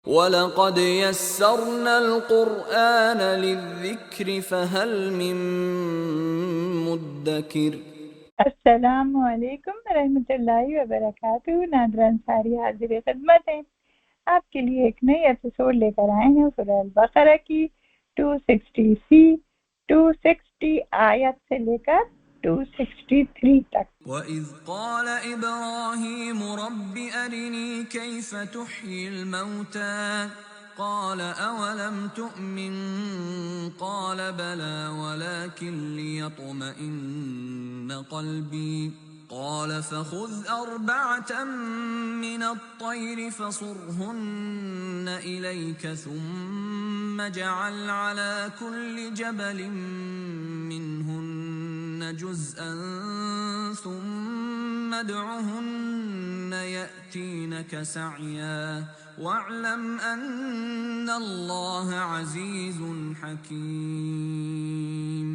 وَلَقَدْ يَسَّرْنَا الْقُرْآنَ لِلذِّكْرِ فَهَلْ مِن مُّدَّكِرٍ۔ السلام علیکم ورحمۃ اللہ وبرکاتہ۔ ناظرین ساری حاضر خدمت ہیں، آپ کے لیے ایک نئی ایپیسوڈ لے کر آئے ہیں سورہ البقرہ کی 260 آیت سے لے کر 263 تک۔ وَإِذْ قَالَ إِبْرَاهِيمُ رَبِّ أَرِنِي كَيْفَ تُحْيِي الْمَوْتَى قَالَ أَوَلَمْ تُؤْمِنْ قَالَ بَلَى وَلَكِنْ لِيَطْمَئِنَّ قَلْبِي قَالَ فَخُذْ أَرْبَعَةً مِّنَ الطَّيْرِ فَصُرْهُنَّ إِلَيْكَ ثُمَّ اجْعَلْ عَلَى كُلِّ جَبَلٍ مِّنْهُنَّ جُزْءًا ثُمَّ ادْعُهُنَّ يَأْتِينَكَ سَعْيًا وَاعْلَمْ أَنَّ اللَّهَ عَزِيزٌ حَكِيمٌ۔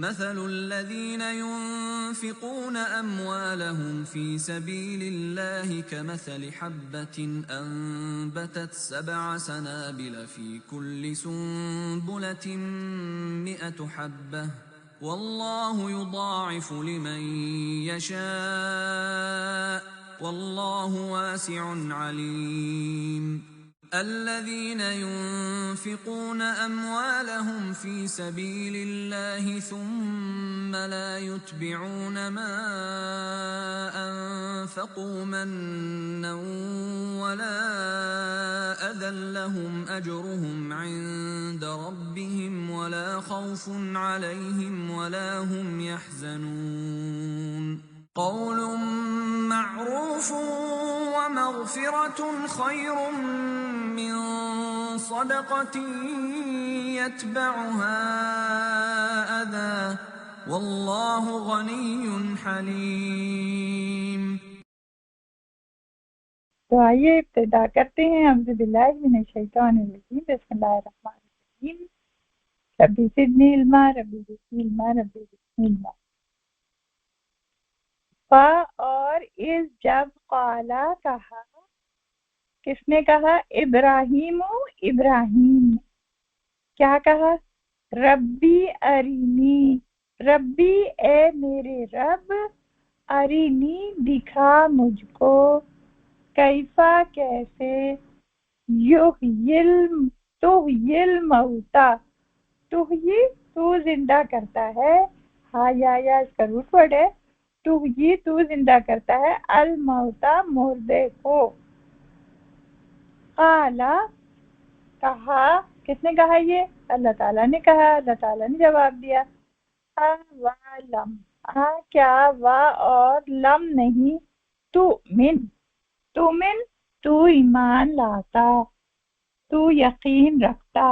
مثل الذين ينفقون أموالهم في سبيل الله كمثل حبة أنبتت 7 سنابل في كل سنبلة 100 حبة والله يضاعف لمن يشاء والله واسع عليم۔ الذين ينفقون أموالهم في سبيل الله ثم لا يتبعون ما أنفقوا منا ولا أذى لهم أجرهم عند ربهم ولا خوف عليهم ولا هم يحزنون۔ قول معروف ومغفرة خير من صدقة يتبعها أذى والله غني حليم۔ تو آئیے ابتدا کرتے ہیں۔ اعوذ باللہ من الشیطان الرجیم، بسم اللہ الرحمن الرحیم۔ ربی زدنی علما ربی زدنی علما ربی زدنی علما۔ اور اس جب قالا کہا، کس نے کہا؟ ابراہیم نے کیا کہا؟ ربی ارینی، ربی اے میرے رب، ارینی دکھا مجھ کو، کیفا کیسے، تحیی الموتا، تحیی تو زندہ کرتا ہے، ہاں یا اس کا روٹ ورڈ ہے، تحیی تو زندہ کرتا ہے، الموتا مردے کو۔ قالا کہا، کس نے کہا؟ یہ اللہ تعالیٰ نے کہا، اللہ تعالیٰ نے جواب دیا۔ اولم، کیا وا اور لم نہیں، تؤمن تو ایمان لاتا، تو یقین رکھتا۔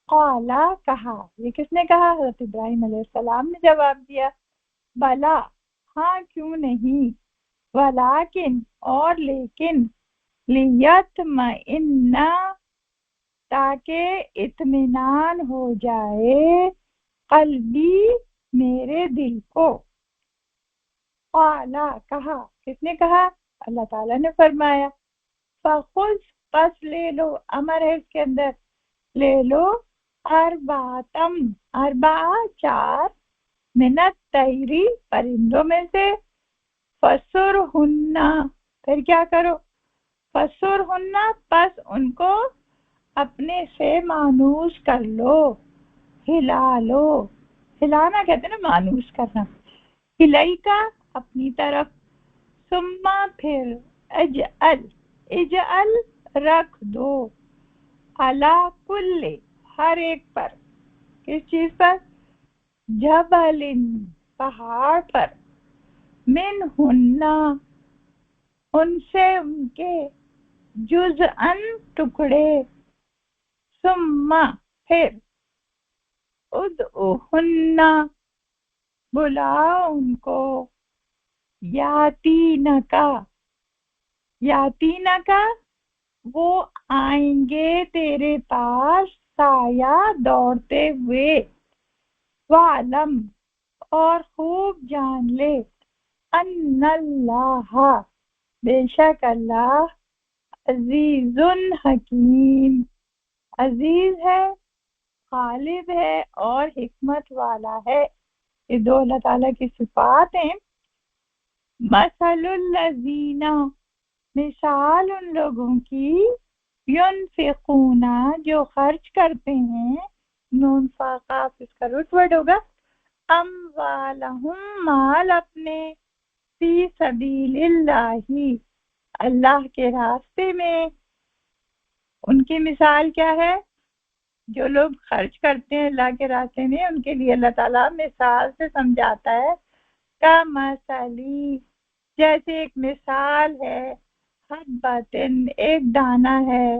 قالا کہا، یہ کس نے کہا؟ حضرت ابراہیم علیہ السلام نے جواب دیا، بلا ہاں کیوں نہیں، ولیکن اور لیکن، لیطمئن تاکہ اطمینان ہو جائے، قلبی میرے دل کو۔ قالا کہا، کس نے کہا؟ اللہ تعالیٰ نے فرمایا، فخذ پس لے لو، امر ہے اس کے اندر، لے لو، اربعہ 4 من الطیر پرندوں میں سے، فسرہن پھر کیا کرو؟ فسرہن پس ان کو اپنے سے مانوس کر لو، ہلا لو، ہلانا کہتے ہیں نا مانوس کرنا، ہلائی کا اپنی طرف، ثم پھر اجعل رکھ دو، علی کل ہر ایک پر، کس چیز پر؟ جبل پہاڑ پر، منہن ان سے ان کے، جزءاً ٹکڑے، ثم پھر ادعوہن بلاؤ ان کو، یاتینکا وہ آئیں گے تیرے پاس، سایہ دوڑتے ہوئے، وعلم اور خوب جان لے، ان اللہ بے شک اللہ، عزیز حکیم، عزیز ہے، غالب ہے اور حکمت والا ہے۔ یہ دو اللہ تعالیٰ کی صفات ہیں۔ مثل الذین، مثال ان لوگوں کی، ینفقون، جو خرچ کرتے ہیں، نون فاقہ اس کا روٹ ورڈ ہوگا، اموالہم، مال اپنے، فی سبیل اللہ، اللہ کے راستے میں۔ ان کی مثال کیا ہے؟ جو لوگ خرچ کرتے ہیں اللہ کے راستے میں، ان کے لیے اللہ تعالیٰ مثال سے سمجھاتا ہے، کا مثلی، جیسے ایک مثال ہے، حبتن، ایک دانہ ہے،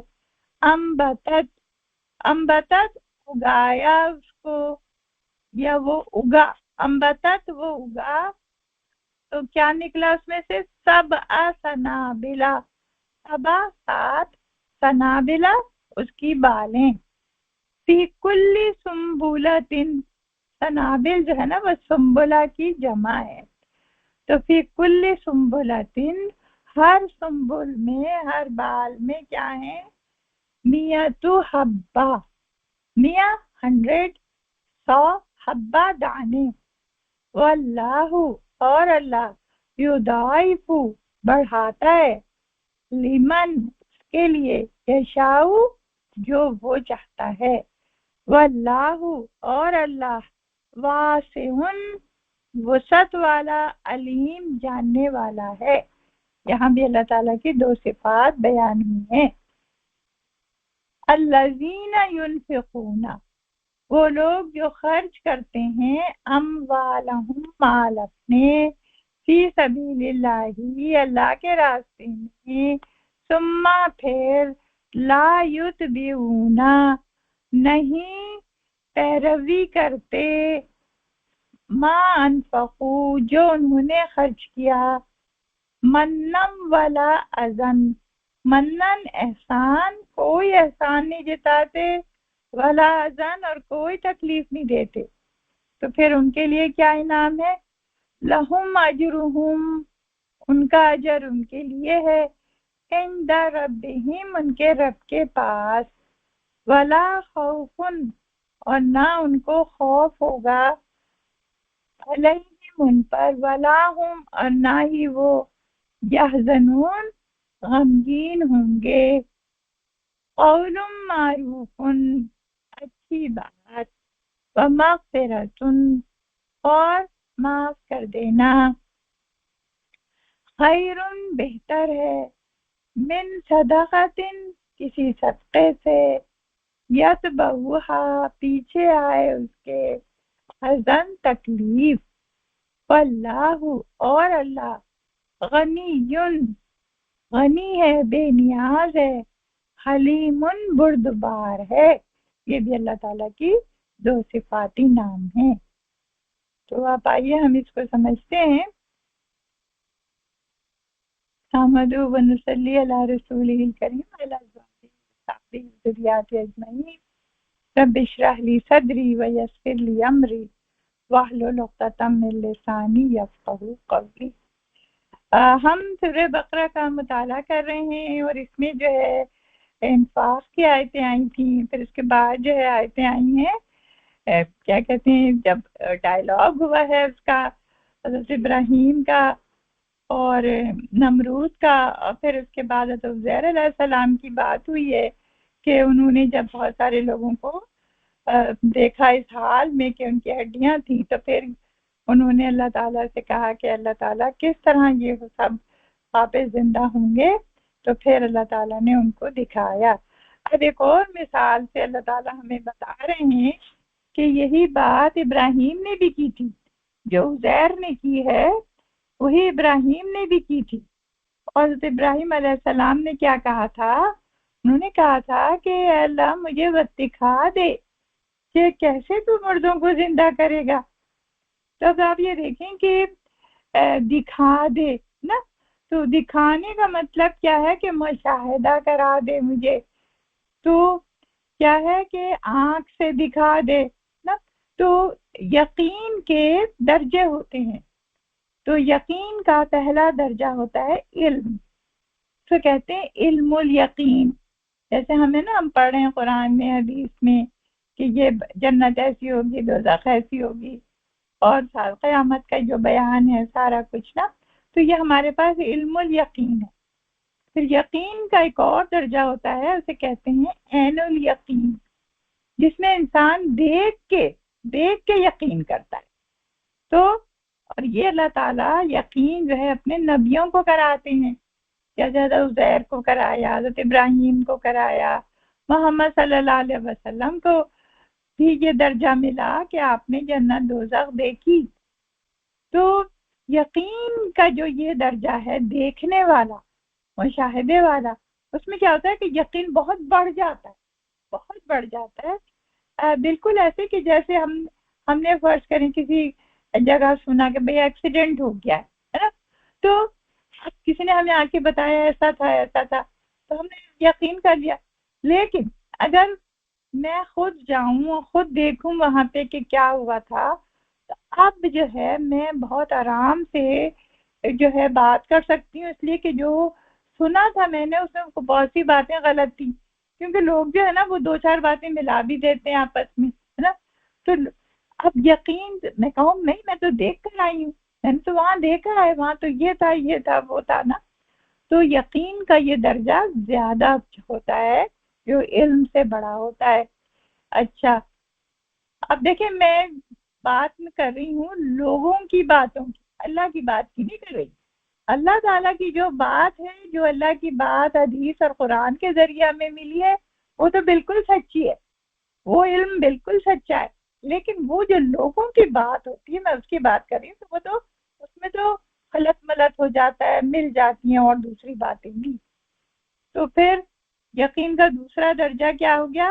انبتت، انبتت اگایا اس کو، یا وہ اگا، انبتت وہ اگا، تو کیا نکلا اس میں سے؟ سبع سنابلا، سبع سات، سنابلا اس کی بالیں، فی کل سنبلتن، سنابل جو ہے نا وہ سنبلہ کی جمع ہے، تو فی کل سنبلتن، ہر سنبل میں، ہر بال میں کیا ہے؟ میت حبہ، میا 100، 100 حبہ دانے، واللہ اور اللہ، یضاعف بڑھاتا ہے، لمن اس کے لیے، یشاء جو وہ چاہتا ہے، واللہ اور اللہ، واسع وسعت والا، علیم جاننے والا ہے۔ یہاں بھی اللہ تعالیٰ کی دو صفات بیان ہوئی ہیں۔ الذین ینفقون، وہ لوگ جو خرچ کرتے ہیں، اموالہم، مال اپنے، فی سبیل اللہ، اللہ کے راستے میں، ثم پھر، لا یتبعون، نہیں پیروی کرتے، ما انفقوا، جو انہوں نے خرچ کیا، منن ولا اذن، منن احسان، کوئی احسان نہیں جتاتے، ولا اذن اور کوئی تکلیف نہیں دیتے، تو پھر ان کے لیے کیا انعام ہے؟ لہم اجرہم، ان کا اجر ان کے لیے ہے، عند ربہم، ان کے رب کے پاس، ولا خوف، اور نہ ان کو خوف ہوگا، علیہم ان پر، ولا ہم اور نہ ہی وہ، یحزنون غمگین ہوں گے، قول معروف اچھی بات، ومغفرۃ اور معاف کر دینا، خیر بہتر ہے، من صدقۃ کسی صدقے سے، یتبعہا پیچھے آئے اس کے، حزن تکلیف، واللہ اور اللہ، غنی غنی ہے، بے نیاز ہے، حلیم بردبار ہے۔ یہ بھی اللہ تعالیٰ کی دو صفاتی نام ہیں۔ تو آپ آئیے ہم اس کو سمجھتے ہیں۔ نحمدہ و نصلی علی رسولہ الکریم وعلی آلہ وصحبہ وذریۃہ اجمعین۔ رب اشرح لی صدری ویسر لی امری واحلل عقدۃ من لسانی یفقہوا قولی۔ ہم سورہ بقرہ کا مطالعہ کر رہے ہیں، اور اس میں جو ہے انفاق کی آیتیں آئی تھیں، پھر اس کے بعد جو ہے آیتیں آئی ہیں، کیا کہتے ہیں، جب ڈائلاگ ہوا ہے اس کا، حضرت ابراہیم کا اور نمرود کا، اور پھر اس کے بعد حضرت عزیر علیہ السلام کی بات ہوئی ہے کہ انہوں نے جب بہت سارے لوگوں کو دیکھا اس حال میں کہ ان کی ہڈیاں تھیں، تو پھر انہوں نے اللہ تعالیٰ سے کہا کہ اللہ تعالیٰ کس طرح یہ سب واپس زندہ ہوں گے، تو پھر اللہ تعالیٰ نے ان کو دکھایا۔ اب ایک اور مثال سے اللہ تعالیٰ ہمیں بتا رہے ہیں کہ یہی بات ابراہیم نے بھی کی تھی، جو عزیر نے کی ہے وہی ابراہیم نے بھی کی تھی۔ اور حضرت ابراہیم علیہ السلام نے کیا کہا تھا؟ انہوں نے کہا تھا کہ اے اللہ مجھے دکھا دے کہ کیسے تو مردوں کو زندہ کرے گا۔ تو اب آپ یہ دیکھیں کہ دکھا دے نا، تو دکھانے کا مطلب کیا ہے کہ مشاہدہ کرا دے مجھے، تو کیا ہے کہ آنکھ سے دکھا دے نا۔ تو یقین کے درجے ہوتے ہیں، تو یقین کا پہلا درجہ ہوتا ہے علم، تو کہتے ہیں علم الیقین. جیسے ہمیں نا ہم پڑھ رہے ہیں قرآن میں حدیث میں کہ یہ جنت ایسی ہوگی دوزخ ایسی ہوگی اور قیامت کا جو بیان ہے سارا کچھ نا, تو یہ ہمارے پاس علم الیقین ہے. پھر یقین کا ایک اور درجہ ہوتا ہے, اسے کہتے ہیں عین الیقین, جس میں انسان دیکھ کے یقین کرتا ہے. تو اور یہ اللہ تعالیٰ یقین جو ہے اپنے نبیوں کو کراتے ہیں, جیسے حضرت عزیر کو کرایا, حضرت ابراہیم کو کرایا, محمد صلی اللہ علیہ وسلم کو بھی یہ درجہ ملا کہ آپ نے جنت دوزخ دیکھی. تو یقین کا جو یہ درجہ ہے دیکھنے والا, مشاہدے والا, اس میں کیا ہوتا ہے کہ یقین بہت بڑھ جاتا ہے, بہت بڑھ جاتا ہے. بالکل ایسے کہ جیسے ہم نے فرض کریں کسی جگہ سنا کہ بھئی ایکسیڈنٹ ہو گیا ہے نا, تو کسی نے ہمیں آ کے بتایا ایسا تھا, تو ہم نے یقین کر لیا. لیکن اگر میں خود جاؤں اور خود دیکھوں وہاں پہ کہ کیا ہوا تھا, تو اب جو ہے میں بہت آرام سے جو ہے بات کر سکتی ہوں, اس لیے کہ جو سنا تھا میں نے اس میں بہت سی باتیں غلط تھیں, کیونکہ لوگ جو ہے نا وہ 2-4 باتیں ملا بھی دیتے ہیں آپس میں, ہے نا. تو اب یقین میں کہوں نہیں, میں تو دیکھ کر آئی ہوں, میں نے تو وہاں دیکھا ہے, وہاں تو یہ تھا وہ تھا نا. تو یقین کا یہ درجہ زیادہ ہوتا ہے جو علم سے بڑا ہوتا ہے. اچھا, اب دیکھیں میں بات میں کر رہی ہوں لوگوں کی باتوں کی, اللہ کی بات کی نہیں کر رہی. اللہ تعالیٰ کی جو بات ہے, جو اللہ کی بات حدیث اور قرآن کے ذریعے ہمیں ملی ہے, وہ تو بالکل سچی ہے, وہ علم بالکل سچا ہے. لیکن وہ جو لوگوں کی بات ہوتی ہے, میں اس کی بات کر رہی ہوں, تو وہ تو اس میں تو غلط ملت ہو جاتا ہے, مل جاتی ہیں اور دوسری باتیں بھی. تو پھر یقین کا دوسرا درجہ کیا ہو گیا,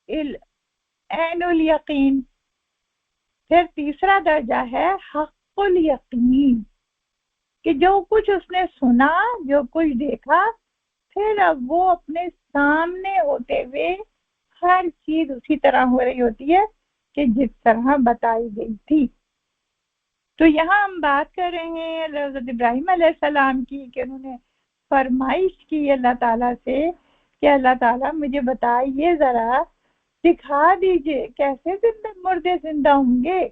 عین الیقین. پھر تیسرا درجہ ہے حق الیقین, کہ جو کچھ اس نے سنا, جو کچھ دیکھا, پھر اب وہ اپنے سامنے ہوتے ہوئے ہر چیز اسی طرح ہو رہی ہوتی ہے کہ جس طرح بتائی گئی تھی. تو یہاں ہم بات کر رہے ہیں حضرت ابراہیم علیہ السلام کی, کہ انہوں نے فرمائش کی اللہ تعالیٰ سے کہ اللہ تعالیٰ مجھے بتائیے ذرا, دکھا دیجئے کیسے مردے زندہ ہوں گے.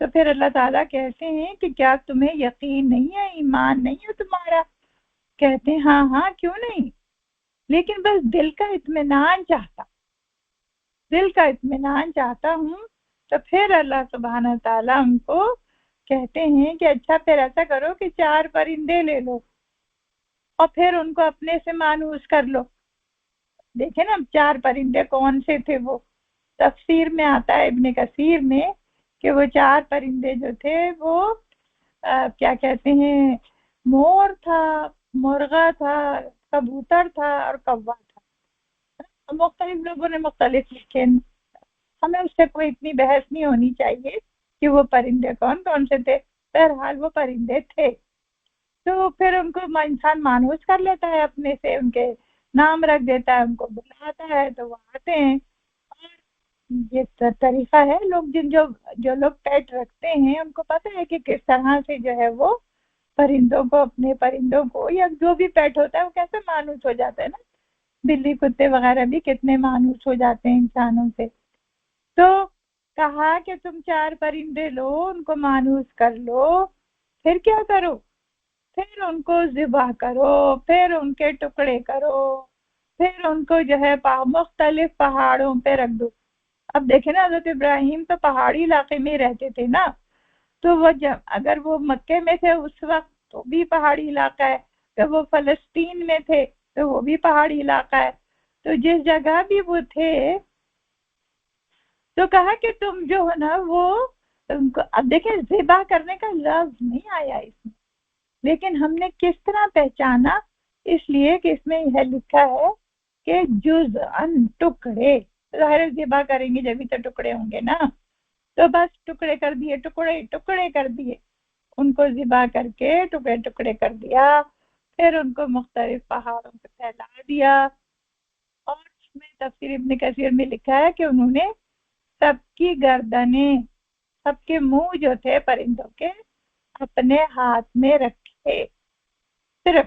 تو پھر اللہ تعالیٰ کہتے ہیں کہ کیا تمہیں یقین نہیں ہے, ایمان نہیں ہے تمہارا؟ کہتے ہیں ہاں کیوں نہیں, لیکن بس دل کا اطمینان چاہتا ہوں. تو پھر اللہ سبحانہ تعالیٰ ان کو کہتے ہیں کہ اچھا پھر ایسا کرو کہ 4 پرندے لے لو اور پھر ان کو اپنے سے مانوس کر لو. دیکھیں نا 4 پرندے کون سے تھے, وہ تفسیر میں آتا ہے ابن کثیر میں کہ وہ 4 پرندے جو تھے وہ کیا کہتے ہیں, مور تھا, مرغا تھا, کبوتر تھا اور کوا تھا. مختلف لوگوں نے مختلف لکھے, ہمیں اس سے کوئی اتنی بحث نہیں ہونی چاہیے کہ وہ پرندے کون سے تھے. بہرحال وہ پرندے تھے. تو پھر ان کو انسان مانوس کر لیتا ہے اپنے سے, ان کے نام رکھ دیتا ہے, ان کو بلاتا ہے تو وہ آتے ہیں. اور یہ طریقہ ہے, لوگ جو لوگ پیٹ رکھتے ہیں ان کو پتہ ہے کہ کس طرح سے جو ہے وہ اپنے پرندوں کو یا جو بھی پیٹ ہوتا ہے وہ کیسے مانوس ہو جاتا ہے نا. بلی کتے وغیرہ بھی کتنے مانوس ہو جاتے ہیں انسانوں سے. تو کہا کہ تم 4 پرندے لو, ان کو مانوس کر لو, پھر کیا کرو, پھر ان کو ذبح کرو, پھر ان کے ٹکڑے کرو, پھر ان کو جو ہے مختلف پہاڑوں پہ رکھ دو. اب دیکھیں نا حضرت ابراہیم تو پہاڑی علاقے میں رہتے تھے نا, تو وہ اگر وہ مکے میں تھے اس وقت تو بھی پہاڑی علاقہ ہے, تو وہ فلسطین میں تھے تو وہ بھی پہاڑی علاقہ ہے. تو جس جگہ بھی وہ تھے تو کہا کہ تم جو ہے نا وہ ان کو, اب دیکھیں ذبح کرنے کا لفظ نہیں آیا اس میں, لیکن ہم نے کس طرح پہچانا, اس لیے کہ اس میں یہ لکھا ہے کہ جزءاً ٹکڑے, ظاہر ذبح کریں گے جبھی تو ٹکڑے ہوں گے نا. تو بس ٹکڑے کر دیے, ٹکڑے کر دیے, ان کو ذبح کر کے ٹکڑے کر دیا. پھر ان کو مختلف پہاڑوں پہ پھیلا دیا. اور اس میں تفسیر ابن کثیر میں لکھا ہے کہ انہوں نے سب کی گردنیں, سب کے منہ جو تھے پرندوں کے اپنے ہاتھ میں رکھے, صرف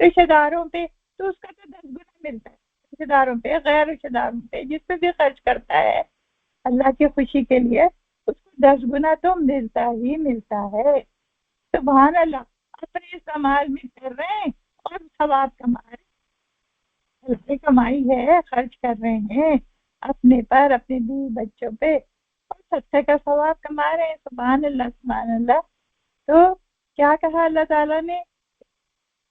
رشتہ داروں پہ تو اس کا تو 10 گنا ملتا ہے، رشتہ داروں پہ، غیر رشتہ داروں پہ جس پہ بھی خرچ کرتا ہے اللہ کی خوشی کے لیے اس کو 10 گنا تو ملتا ہی ملتا ہے۔ سبحان اللہ، اپنے استعمال میں کر رہے ہیں اور ثواب کما رہے ہیں، اللہ کی کمائی ہے، خرچ کر رہے ہیں اپنے پر، اپنے بیوی بچوں پہ اور صدقے کا ثواب کما رہے ہیں۔ سبحان اللہ سبحان اللہ۔ تو کیا کہا اللہ تعالیٰ نے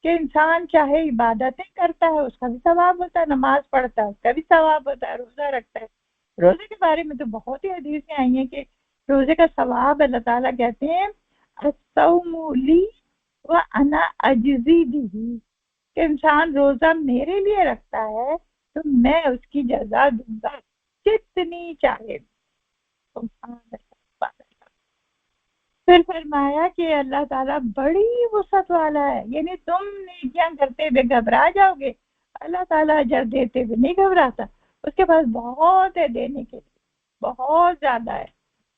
کہ انسان چاہے عبادتیں کرتا ہے اس کا بھی ثواب ہوتا ہے، نماز پڑھتا ہے اس کا بھی ثواب ہوتا ہے، روزہ رکھتا ہے۔ روزے کے بارے میں تو بہت ہی حدیثیں آئی ہیں کہ روزے کا ثواب اللہ تعالیٰ کہتے ہیں الصوم لی وانا اجزی بہ، کہ انسان روزہ میرے لیے رکھتا ہے تو میں اس کی جزا دوں گا جتنی چاہے۔ سبحان اللہ سبحان اللہ۔ پھر فرمایا کہ اللہ تعالیٰ بڑی وسعت والا ہے، یعنی تم نیکیاں کرتے ہوئے گھبرا جاؤ گے، اللہ تعالیٰ اجر دیتے ہوئے نہیں گھبراتا، اس کے پاس بہت ہے دینے کے لیے، بہت زیادہ ہے،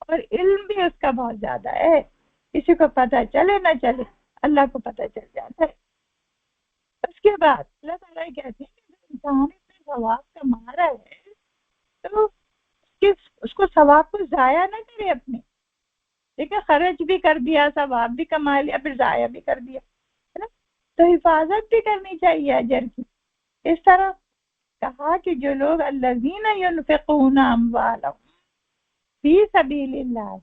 اور علم بھی اس کا بہت زیادہ ہے، کسی کو پتہ چلے نہ چلے اللہ کو پتہ چل جاتا ہے۔ اس کے بعد اللہ تعالیٰ کہتے ہیں کہ انسان اتنے ثواب کما رہا ہے تو اس کو ثواب کو ضائع نہ کرے اپنے، دیکھیں خرچ بھی کر دیا، ثواب بھی کما لیا، پھر ضائع بھی کر دیا، ہے نا؟ تو حفاظت بھی کرنی چاہیے اجر کی۔ اس طرح کہا کہ جو لوگ الذین ینفقون اموالہم فی سبیل اللہ،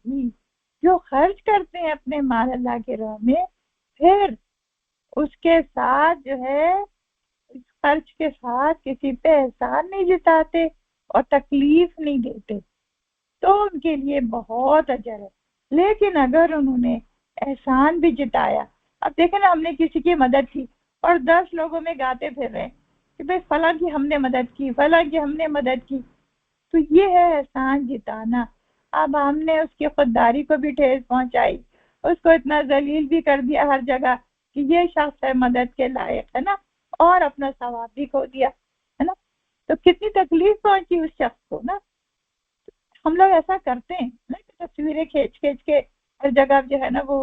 جو خرچ کرتے ہیں اپنے مال اللہ کے راہ میں، پھر اس کے ساتھ جو ہے اس خرچ کے ساتھ کسی پہ احسان نہیں جتاتے اور تکلیف نہیں دیتے تو ان کے لیے بہت اجر ہے۔ لیکن اگر انہوں نے احسان بھی جتایا، اب دیکھیں نا ہم نے کسی کی مدد کی اور 10 لوگوں میں گاتے پھر رہے کہ بھئی فلاں کی ہم نے مدد کی، فلاں کی ہم نے مدد کی، تو یہ ہے احسان جتانا۔ اب ہم نے اس کی خودداری کو بھی ٹھیس پہنچائی، اس کو اتنا ذلیل بھی کر دیا ہر جگہ کہ یہ شخص ہے مدد کے لائق، ہے نا، اور اپنا ثواب بھی کھو دیا، ہے نا، تو کتنی تکلیف پہنچی اس شخص کو نا۔ ہم لوگ ایسا کرتے ہیں نا کہ تصویریں کھینچ کے ہر جگہ جو ہے نا وہ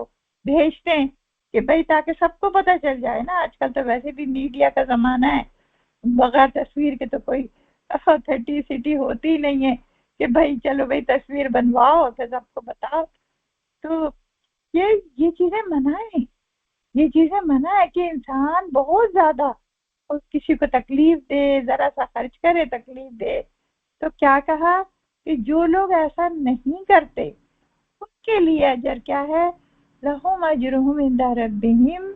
بھیجتے ہیں کہ بھئی تاکہ سب کو پتہ چل جائے نا، آج کل تو ویسے بھی میڈیا کا زمانہ ہے، بغیر تصویر کے تو کوئی اتھینٹسٹی ہوتی نہیں ہے کہ بھئی چلو بھئی تصویر بنواؤ پھر سب کو بتاؤ۔ تو یہ چیزیں منع ہیں، یہ چیزیں منع ہے کہ انسان بہت زیادہ کسی کو تکلیف دے، ذرا سا خرچ کرے تکلیف دے۔ تو کیا کہا کہ جو لوگ ایسا نہیں کرتے ان کے لیے اجر کیا ہے؟ لہم اجرہم عند ربہم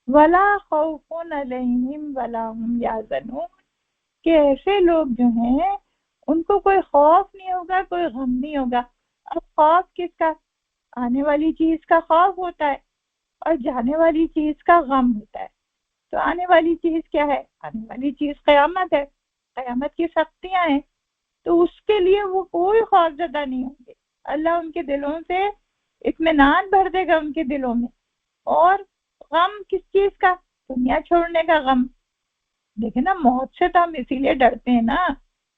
ولا خوف علیہم ولا ہم یحزنون، کہ ایسے لوگ جو ہیں ان کو کوئی خوف نہیں ہوگا، کوئی غم نہیں ہوگا۔ اب خوف کس کا؟ آنے والی چیز کا خوف ہوتا ہے اور جانے والی چیز کا غم ہوتا ہے۔ تو آنے والی چیز کیا ہے؟ آنے والی چیز قیامت ہے، قیامت کی سختیاں ہیں، تو اس کے لیے وہ کوئی خوف زدہ نہیں ہوں گے، اللہ ان کے دلوں سے اطمینان بھر دے گا ان کے دلوں میں۔ اور غم کس چیز کا؟ دنیا چھوڑنے کا غم۔ دیکھیں نا موت سے تو ہم اسی لیے ڈرتے ہیں نا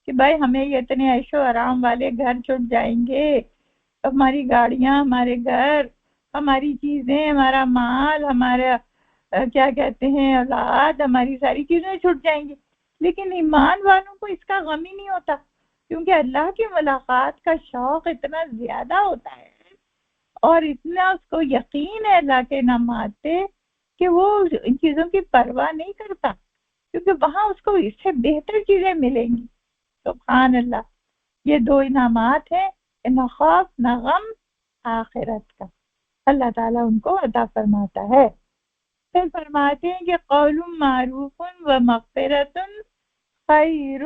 کہ بھائی ہمیں یہ اتنے عیش و آرام والے گھر چھوٹ جائیں گے، ہماری گاڑیاں، ہمارے گھر، ہماری چیزیں، ہمارا مال، ہمارا کیا کہتے ہیں اولاد، ہماری ساری چیزیں چھوٹ جائیں گی۔ لیکن ایمان والوں کو اس کا غم ہی نہیں ہوتا، کیونکہ اللہ کی ملاقات کا شوق اتنا زیادہ ہوتا ہے اور اتنا اس کو یقین ہے اللہ کے انعامات پہ کہ وہ ان چیزوں کی پرواہ نہیں کرتا، کیونکہ وہاں اس کو اس سے بہتر چیزیں ملیں گی۔ سبحان اللہ، یہ 2 انعامات ہیں، نہ خوف نہ غم آخرت کا، اللہ تعالیٰ ان کو عطا فرماتا ہے۔ پھر فرماتے ہیں کہ قول معروف و مغفرۃ خیر،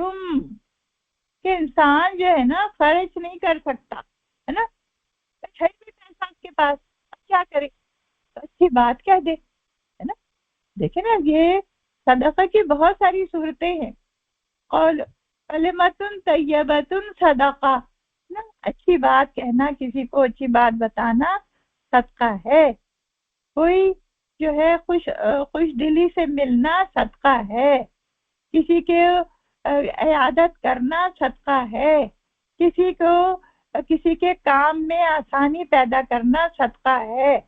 کہ انسان جو ہے نا خرچ نہیں کر سکتا، ہے نا، ہے بھی پیسہ اس کے پاس، اب کیا کرے؟ تو اچھی بات کہہ دے، ہے نا۔ دیکھیں نا یہ صدقہ کی بہت ساری صورتیں ہیں، قول کلمۃ طیبۃ صدقہ، نا، اچھی بات کہنا، کسی کو اچھی بات بتانا صدقہ ہے۔ کوئی جو ہے خوش دلی سے ملنا صدقہ ہے، کسی کے عیادت کرنا صدقہ ہے، کسی کے کام میں آسانی پیدا کرنا صدقہ ہے۔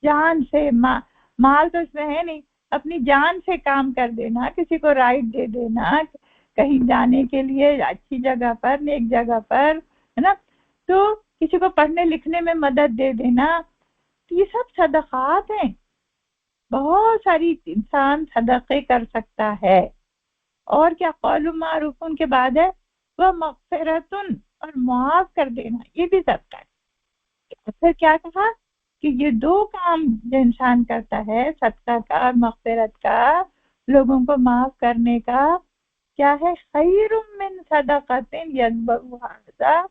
جان سے مال تو اس میں ہے نہیں، اپنی جان سے کام کر دینا، کسی کو رائٹ دے دینا کہیں جانے کے لیے اچھی جگہ پر، نیک جگہ پر، ہے نا، تو کسی کو پڑھنے لکھنے میں مدد دے دینا، یہ سب صدقات ہیں. بہت ساری انسان صدقے کر سکتا ہے. اور کیا قول معروف کے بعد ہے وہ مغفرتن، اور معاف کر دینا، یہ بھی صدقہ ہے. پھر کیا کہا کہ یہ دو کام جو انسان کرتا ہے، صدقہ کا اور مغفرت کا، لوگوں کو معاف کرنے کا، کیا ہے؟ خیر من صدقۃ یتبعها،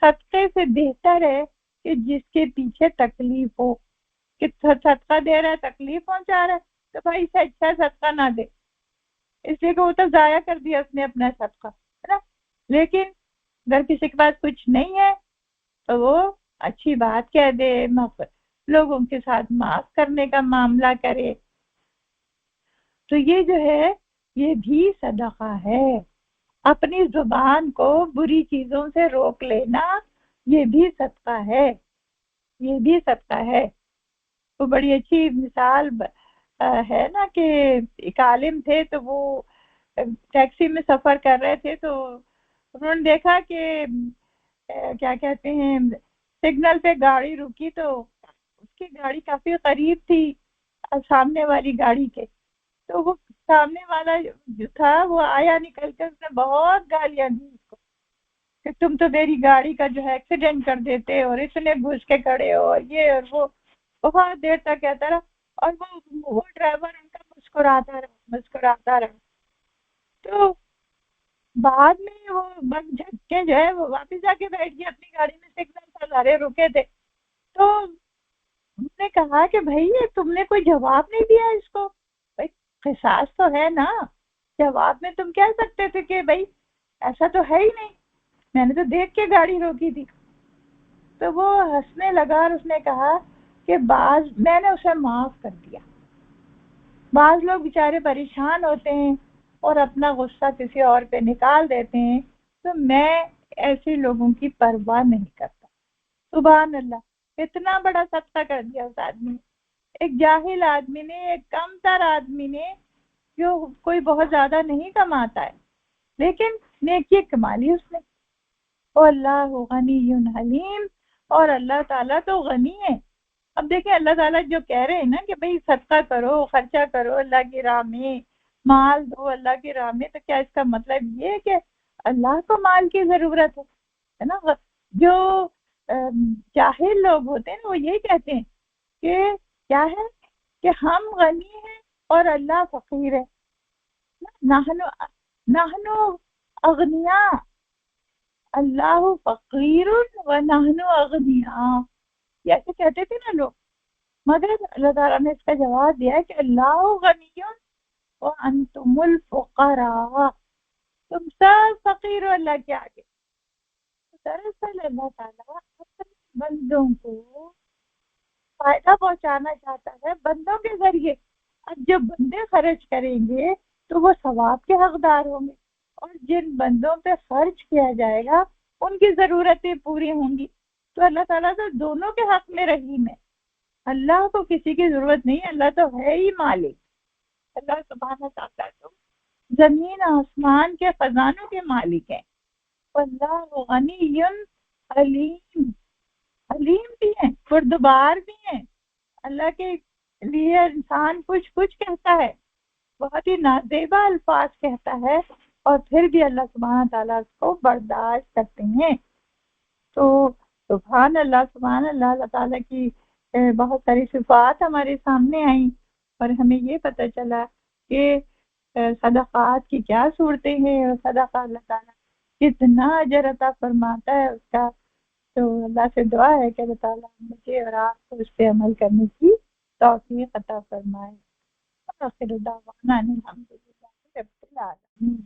صدقے سے بہتر ہے کہ جس کے پیچھے تکلیف ہو. کہ صدقہ دے رہا ہے تکلیف پہنچا رہا ہے تو بھائی اسے اچھا صدقہ نہ دے، اس لیے کہ وہ تو ضائع کر دیا اس نے اپنا صدقہ، ہے نا. لیکن اگر کسی کے پاس کچھ نہیں ہے تو وہ اچھی بات کہہ دے، لوگوں کے ساتھ معاف کرنے کا معاملہ کرے، تو یہ جو ہے یہ بھی صدقہ ہے. اپنی زبان کو بری چیزوں سے روک لینا یہ بھی صدقہ ہے، یہ بھی صدقہ ہے. وہ بڑی اچھی مثال ہے نا کہ ایک عالم تھے تو وہ ٹیکسی میں سفر کر رہے تھے تو انہوں نے دیکھا کہ کیا کہتے ہیں سگنل پہ گاڑی رکی تو اس کی گاڑی کافی قریب تھی سامنے والی گاڑی کے، تو وہ سامنے والا جو تھا وہ آیا نکل کر، اس نے بہت گالیاں دی اس کو کہ تم تو میری گاڑی کا جو ہے ایکسیڈنٹ کر دیتے اور اتنے گھس کے کھڑے ہو اور یہ اور وہ، بہت دیر تک کہتا رہا. اور وہ ڈرائیور ان کا مسکراتا رہا. تو بعد میں وہ بس جھٹکے جو ہے وہ واپس جا کے بیٹھ گیا اپنی گاڑی میں، سگنل پر سارے رکے تھے. تو انہوں نے کہا کہ بھائی یہ تم نے کوئی جواب نہیں دیا اس کو، بھائی قصاص تو ہے نا، جواب میں تم کہہ سکتے تھے کہ بھائی ایسا تو ہے ہی نہیں، میں نے تو دیکھ کے گاڑی روکی تھی. تو وہ ہنسنے لگا اور اس نے کہا کہ میں نے اسے معاف کر دیا. بعض لوگ بیچارے پریشان ہوتے ہیں اور اپنا غصہ کسی اور پہ نکال دیتے ہیں، تو میں ایسے لوگوں کی پرواہ نہیں کرتا. سبحان اللہ، اتنا بڑا صدقہ کر دیا اس آدمی نے، ایک جاہل آدمی نے، ایک کم تر آدمی نے جو کوئی بہت زیادہ نہیں کماتا ہے لیکن نیکی کمالی اس نے. اللہ غنی حلیم، اور اللہ تعالیٰ تو غنی ہے. اب دیکھیں اللہ تعالیٰ جو کہہ رہے ہیں نا کہ بھئی صدقہ کرو، خرچہ کرو اللہ کی راہ میں، مال دو اللہ کی راہ میں، تو کیا اس کا مطلب یہ ہے کہ اللہ کو مال کی ضرورت ہے نا؟ جو جاہل لوگ ہوتے ہیں وہ یہی کہتے ہیں کہ کیا ہے کہ ہم غنی ہیں اور اللہ فقیر ہے. نحنو اغنیاء، اللہ فقیر و نحنو اغنیاء، ایسے کہتے تھے نا لوگ. مگر اللہ تعالیٰ نے اس کا جواب دیا کہ اللہ غنی وانتم الفقراء، تم سب فقیر ہو اللہ کے آگے. دراصل اللہ تعالیٰ اپنے بندوں کو فائدہ پہنچانا چاہتا ہے بندوں کے ذریعے. اب جو بندے خرچ کریں گے تو وہ ثواب کے حقدار ہوں گے، اور جن بندوں پہ خرچ کیا جائے گا ان کی ضرورتیں پوری ہوں گی. تو اللہ تعالیٰ تو دونوں کے حق میں رحیم ہے. اللہ کو کسی کی ضرورت نہیں، اللہ تو ہے ہی مالک. اللہ سبحانہ تعالیٰ تو زمین آسمان کے خزانوں کے مالک ہیں. اللہ غنی علیم، علیم بھی ہیں، بردبار بھی ہیں. اللہ کے لیے انسان کچھ کہتا ہے، بہت ہی نازیبا الفاظ کہتا ہے، اور پھر بھی اللہ سبحانہ تعالیٰ اس کو برداشت کرتے ہیں. تو سبحان اللہ، سبحان اللہ. اللہ تعالیٰ کی بہت ساری صفات ہمارے سامنے آئیں اور ہمیں یہ پتہ چلا کہ صدقات کی کیا صورتیں ہیں، اور صدقہ اللہ تعالیٰ کتنا اجر عطا فرماتا ہے اس کا. تو اللہ سے دعا ہے کہ اللہ تعالیٰ مجھے اور آپ کو اس پہ عمل کرنے کی توفیق عطا فرمائے. آخر دعوانا الحمدللہ رب العالمین.